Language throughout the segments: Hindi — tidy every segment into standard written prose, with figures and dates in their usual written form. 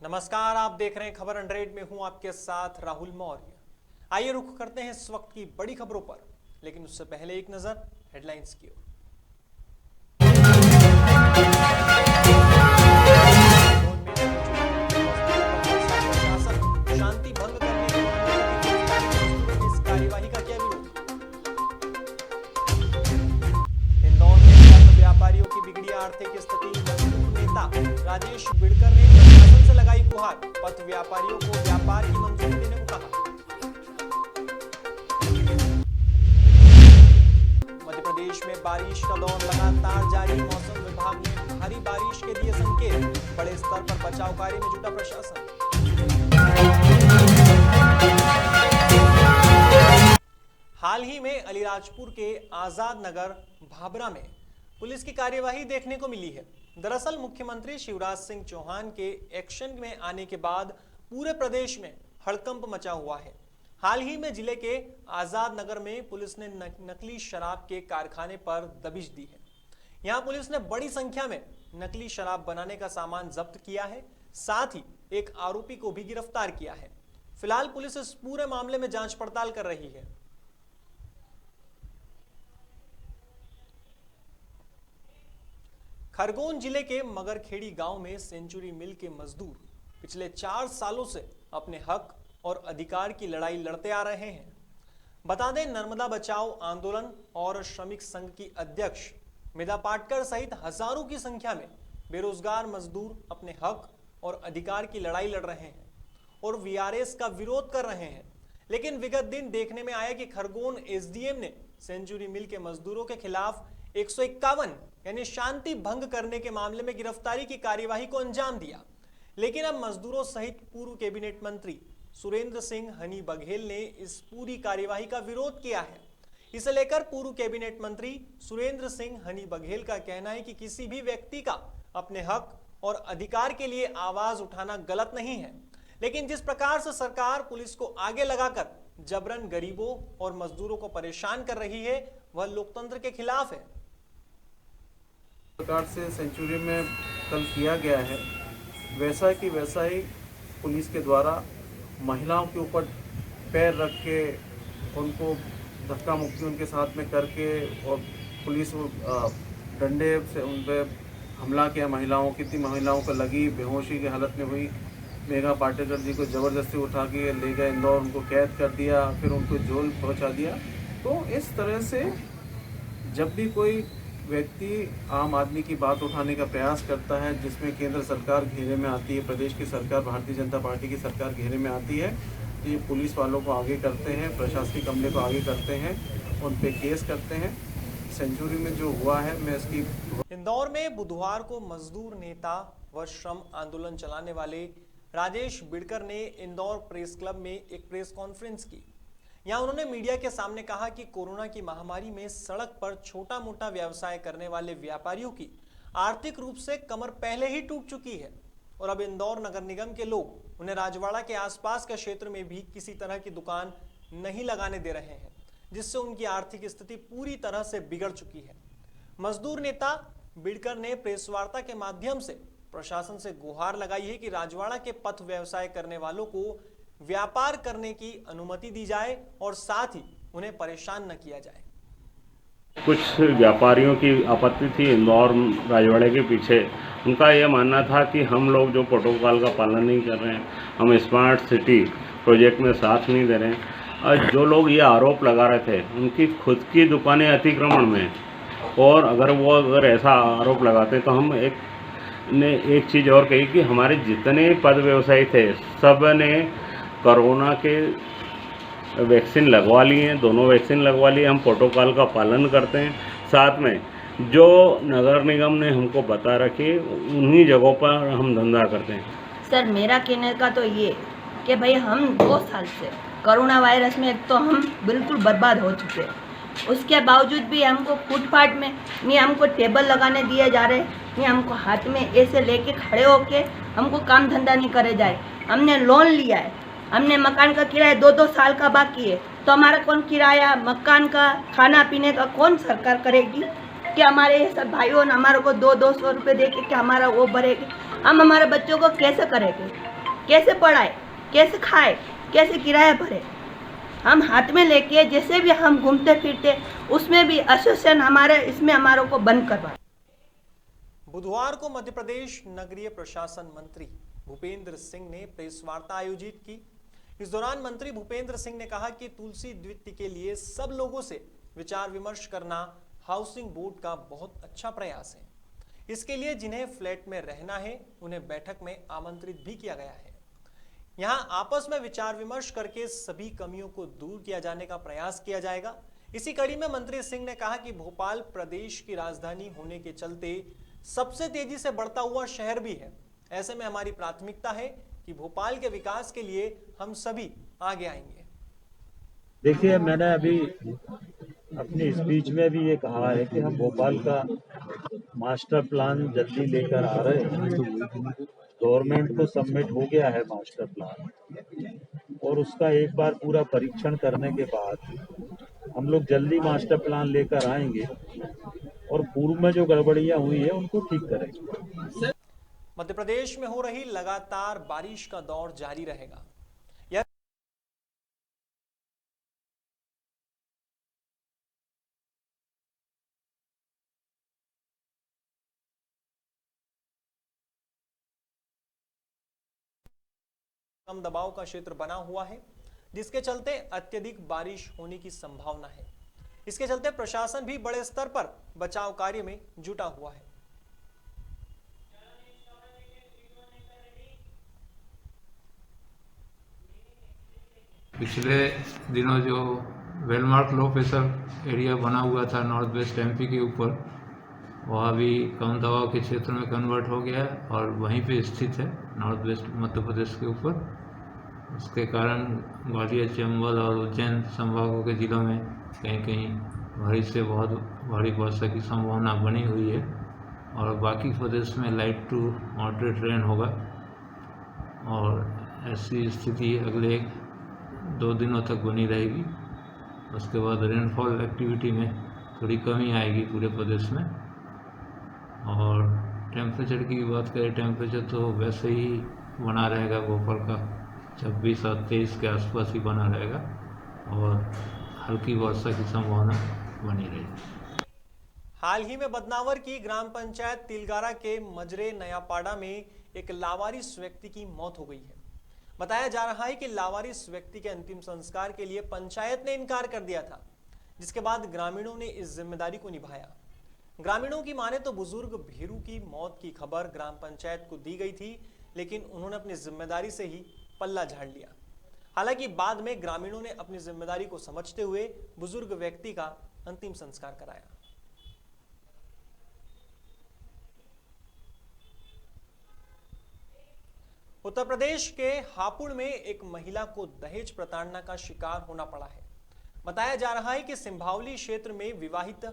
नमस्कार, आप देख रहे हैं खबर 100 में हूं आपके साथ राहुल मौर्य। आइए रुख करते हैं इस वक्त की बड़ी खबरों पर, लेकिन उससे पहले एक नजर हेडलाइंस की ओर। शांति भंग करने के इस कार्यवाही का क्या विरोध? इंदौर में व्यापारियों की बिगड़ी आर्थिक स्थिति, नेता राजेश बिड़कर ने प्रशासन से लगाई गुहार, पथ व्यापारियों को व्यापार की मंजूरी देने को कहा। मध्य प्रदेश में बारिश का दौर लगातार जारी, मौसम विभाग ने भारी बारिश के दिए संकेत, बड़े स्तर पर बचाव कार्य में जुटा प्रशासन। हाल ही में अलीराजपुर के आजाद नगर भाबरा में पुलिस की कार्यवाही देखने को मिली है। दरअसल मुख्यमंत्री शिवराज सिंह चौहान के एक्शन में आने के बाद पूरे प्रदेश में हड़कंप मचा हुआ है। हाल ही में जिले के आजाद नगर में पुलिस ने नकली शराब के कारखाने पर दबिश दी है। यहां पुलिस ने बड़ी संख्या में नकली शराब बनाने का सामान जब्त किया है, साथ ही एक आरोपी को भी गिरफ्तार किया है। फिलहाल पुलिस इस पूरे मामले में जांच पड़ताल कर रही है। खरगोन जिले के मगरखेड़ी गांव में सेंचुरी मिल के मजदूर पिछले 4 सालों से अपने हक और अधिकार की लड़ाई लड़ते आ रहे हैं। बता दें, नर्मदा बचाओ आंदोलन और श्रमिक संघ की अध्यक्ष मेधा पाटकर सहित हजारों की संख्या में बेरोजगार मजदूर अपने हक और अधिकार की लड़ाई लड़ रहे हैं और वीआरएस का विरोध कर रहे हैं। लेकिन विगत दिन देखने में आया कि खरगोन एसडीएम ने सेंचुरी मिल के मजदूरों के खिलाफ 151 यानी शांति भंग करने के मामले में गिरफ्तारी की कार्यवाही को अंजाम दिया। लेकिन अब मजदूरों सहित पूर्व कैबिनेट मंत्री सुरेंद्र सिंह हनी बघेल ने इस पूरी कार्यवाही का विरोध किया है। इसे लेकर पूर्व कैबिनेट मंत्री सुरेंद्र सिंह हनी बघेल का कहना है कि किसी भी व्यक्ति का अपने हक और अधिकार के लिए आवाज उठाना गलत नहीं है, लेकिन जिस प्रकार से सरकार पुलिस को आगे लगाकर जबरन गरीबों और मजदूरों को परेशान कर रही है, वह लोकतंत्र के खिलाफ है। प्रकार से सेंचुरी में कल किया गया है, वैसा कि वैसा ही पुलिस के द्वारा महिलाओं के ऊपर पैर रख के उनको धक्का मुक्की उनके साथ में करके और पुलिस डंडे से उन पर हमला किया। महिलाओं, कितनी महिलाओं को लगी, बेहोशी की हालत में हुई। मेघा पाटेकर जी को ज़बरदस्ती उठा के ले गए इंदौर, उनको कैद कर दिया, फिर उनको जेल पहुंचा दिया। तो इस तरह से जब भी कोई व्यक्ति आम आदमी की बात उठाने का प्रयास करता है, जिसमें केंद्र सरकार घेरे में आती है, प्रदेश की सरकार, भारतीय जनता पार्टी की सरकार घेरे में आती है, तो ये पुलिस वालों को आगे करते हैं, प्रशासनिक अमले को आगे करते हैं, उन पे केस करते हैं। सेंचुरी में जो हुआ है, मैं इसकी इंदौर में बुधवार को मजदूर नेता व श्रम आंदोलन चलाने वाले राजेश बिड़कर ने इंदौर प्रेस क्लब में एक प्रेस कॉन्फ्रेंस की। यहाँ उन्होंने मीडिया के सामने कहा कि कोरोना की महामारी में सड़क पर छोटा मोटा व्यवसाय करने वाले व्यापारियों की आर्थिक रूप से कमर पहले ही टूट चुकी है और अब इंदौर नगर निगम के लोग उन्हें राजवाड़ा के आसपास के क्षेत्र में भी किसी तरह की दुकान नहीं लगाने दे रहे हैं, जिससे उनकी आर्थिक स्थिति पूरी तरह से बिगड़ चुकी है। मजदूर नेता बिड़कर ने प्रेस वार्ता के माध्यम से प्रशासन से गुहार लगाई है कि राजवाड़ा के पथ व्यवसाय करने वालों को व्यापार करने की अनुमति दी जाए और साथ ही उन्हें परेशान न किया जाए। कुछ व्यापारियों की आपत्ति थी इंदौर राजवाड़े के पीछे। उनका यह मानना था कि हम लोग जो प्रोटोकॉल का पालन नहीं कर रहे हैं, हम स्मार्ट सिटी प्रोजेक्ट में साथ नहीं दे रहे हैं। और जो लोग ये आरोप लगा रहे थे, उनकी खुद की दुकानें अतिक्रमण में, और अगर ऐसा आरोप लगाते तो हम एक चीज़ और कही कि हमारे जितने पद व्यवसायी थे, सब ने कोरोना के वैक्सीन लगवा लिए हैं, दोनों वैक्सीन लगवा लिए। हम प्रोटोकॉल का पालन करते हैं। साथ में जो नगर निगम ने हमको बता रखी, उन्हीं जगहों पर हम धंधा करते हैं। सर, मेरा कहने का तो ये कि भाई हम 2 साल से कोरोना वायरस में एक तो हम बिल्कुल बर्बाद हो चुके हैं, उसके बावजूद भी हमको फुटपाथ में नहीं हमको टेबल लगाने दिए जा रहे, नहीं हमको हाथ में ऐसे लेके खड़े होके हमको काम धंधा नहीं करे जाए। हमने लोन लिया है, हमने मकान का किराया 2-2 साल का बाकी है, तो हमारा कौन किराया, मकान का, खाना पीने का कौन सरकार करेगी? कि हमारे सब भाइयों ने हमारे को 200-200 रुपये दे के हमारा वो भरेगी? हम हमारे बच्चों को कैसे करेंगे? कैसे पढ़ाए, कैसे खाए, कैसे किराया भरे। हम हाथ में लेके जैसे भी हम घूमते फिरते उसमें भी एसोसिएशन हमारे इसमें हमारों को बंद करवा। बुधवार को मध्य प्रदेश नगरीय प्रशासन मंत्री भूपेंद्र सिंह ने प्रेस वार्ता आयोजित की। इस दौरान मंत्री भूपेंद्र सिंह ने कहा कि तुलसी द्वितीय के लिए सब लोगों से विचार विमर्श करना हाउसिंग बोर्ड का बहुत अच्छा प्रयास है। इसके लिए जिन्हें फ्लैट में रहना है उन्हें बैठक में आमंत्रित भी किया गया है। यहां आपस में विचार विमर्श करके सभी कमियों को दूर किया जाने का प्रयास किया जाएगा। इसी कड़ी में मंत्री सिंह ने कहा कि भोपाल प्रदेश की राजधानी होने के चलते सबसे तेजी से बढ़ता हुआ शहर भी है। ऐसे में हमारी प्राथमिकता है कि भोपाल के विकास के लिए हम सभी आगे आएंगे। देखिए, मैंने अभी अपनी स्पीच में भी ये कहा है कि हम भोपाल का मास्टर प्लान जल्दी लेकर आ रहे हैं। गवर्नमेंट को सबमिट हो गया है मास्टर प्लान और उसका एक बार पूरा परीक्षण करने के बाद हम लोग जल्दी मास्टर प्लान लेकर आएंगे और पूर्व में जो गड़बड़ियां हुई है उनको ठीक करेंगे। मध्य प्रदेश में हो रही लगातार बारिश का दौर जारी रहेगा। कम दबाव का क्षेत्र बना हुआ है जिसके चलते अत्यधिक बारिश होने की संभावना है। इसके चलते प्रशासन भी बड़े स्तर पर बचाव कार्य में जुटा हुआ है। पिछले दिनों जो वेलमार्क लो प्रेशर एरिया बना हुआ था नॉर्थ वेस्ट एमपी के ऊपर, वह अभी कम दबाव के क्षेत्र में कन्वर्ट हो गया है और वहीं पे स्थित है नॉर्थ वेस्ट मध्य प्रदेश के ऊपर। उसके कारण ग्वालियर, चंबल और उज्जैन संभागों के जिलों में कहीं कहीं भारी से बहुत भारी वर्षा की संभावना बनी हुई है और बाकी प्रदेश में लाइट टू मॉडरेट रेन होगा। और ऐसी स्थिति अगले 2 दिनों तक बनी रहेगी। उसके बाद रेनफॉल एक्टिविटी में थोड़ी कमी आएगी पूरे प्रदेश में। और टेम्परेचर की बात करें, टेम्परेचर तो वैसे ही बना रहेगा, भोपाल का 26 और 23 के आसपास ही बना रहेगा और हल्की वर्षा की संभावना बनी रहेगी। हाल ही में बदनावर की ग्राम पंचायत तिलगारा के मजरे नयापाड़ा में एक लावारिस व्यक्ति की मौत हो गई है। बताया जा रहा है कि लावारिस व्यक्ति के अंतिम संस्कार के लिए पंचायत ने इनकार कर दिया था, जिसके बाद ग्रामीणों ने इस जिम्मेदारी को निभाया। ग्रामीणों की माने तो बुजुर्ग भेरू की मौत की खबर ग्राम पंचायत को दी गई थी, लेकिन उन्होंने अपनी जिम्मेदारी से ही पल्ला झाड़ लिया। हालांकि बाद में ग्रामीणों ने अपनी जिम्मेदारी को समझते हुए बुजुर्ग व्यक्ति का अंतिम संस्कार कराया। उत्तर प्रदेश के हापुड़ में एक महिला को दहेज प्रताड़ना का शिकार होना पड़ा है। बताया जा रहा है कि सिंभावली क्षेत्र में विवाहित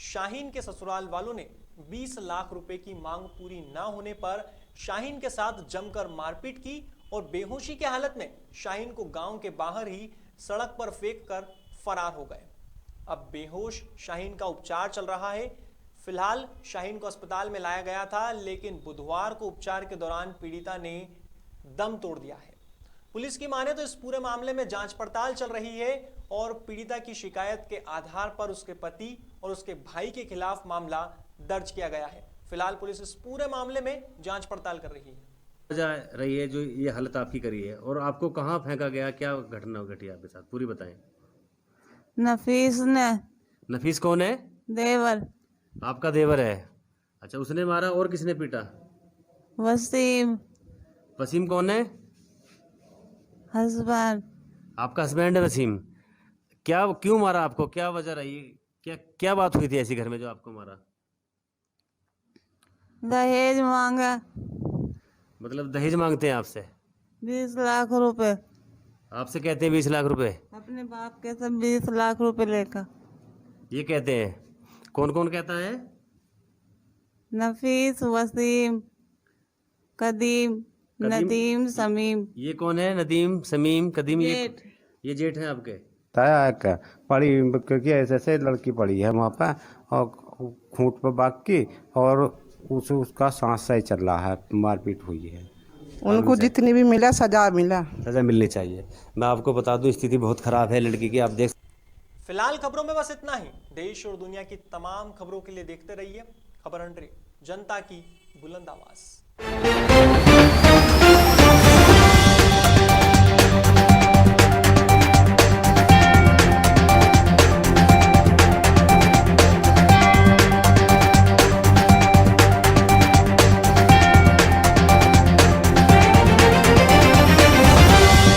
शाहीन के ससुराल वालों ने 20 लाख रुपए की मांग पूरी न होने पर शाहीन के साथ जमकर मारपीट की और बेहोशी की हालत में शाहीन को गांव के बाहर ही सड़क पर फेंक कर फरार हो गए। अब बेहोश शाहीन का उपचार चल रहा है। फिलहाल शाहीन को अस्पताल में लाया गया था, लेकिन बुधवार को उपचार के दौरान पीड़िता ने दम तोड़ दिया है। पुलिस की माने तो इस पूरे मामले में जांच पड़ताल चल रही है और पीड़िता की शिकायत के आधार पर उसके पति और उसके भाई के खिलाफ मामला दर्ज किया गया है। फिलहाल पुलिस इस पूरे मामले में जांच पड़ताल कर रही है। जा रही है जो ये हालत आपकी करी है, और आपको कहाँ फेंका गया, क्या घटना घटी आपके साथ, पूरी बताएं। नफीस ने। नफीस कौन है? देवर। आपका देवर है? अच्छा, उसने मारा। और किसने पीटा? वसीम। वसीम कौन है? हस्बैंड। आपका हस्बैंड है वसीम। क्या, क्यों मारा आपको, क्या वजह रही, क्या क्या बात हुई थी ऐसी घर में जो आपको मारा? दहेज मांगा। मतलब दहेज मांगते हैं आपसे? 20 लाख रुपए। आपसे कहते हैं 20 लाख रुपए? अपने बाप के सब 20 लाख रुपए लेकर। ये कहते हैं? कौन कौन कहता है? नफीस, वसीम, कदीम, नदीम, समीम। ये कौन है? नदीम, समीम, कदीम। जेठ। ये जेठ है आपके? पड़ी, क्योंकि ऐसे लड़की पड़ी है वहाँ पर और खूंट पर बाग की, और उसका सांस सही चल रहा है, मारपीट हुई है। उनको जितनी भी मिला सजा मिला। सजा मिलनी चाहिए। मैं आपको बता दूं स्थिति बहुत खराब है लड़की की, आप देख। फिलहाल खबरों में बस इतना ही। देश और दुनिया की तमाम खबरों के लिए देखते रहिए खबर 100, जनता की बुलंद आवाज।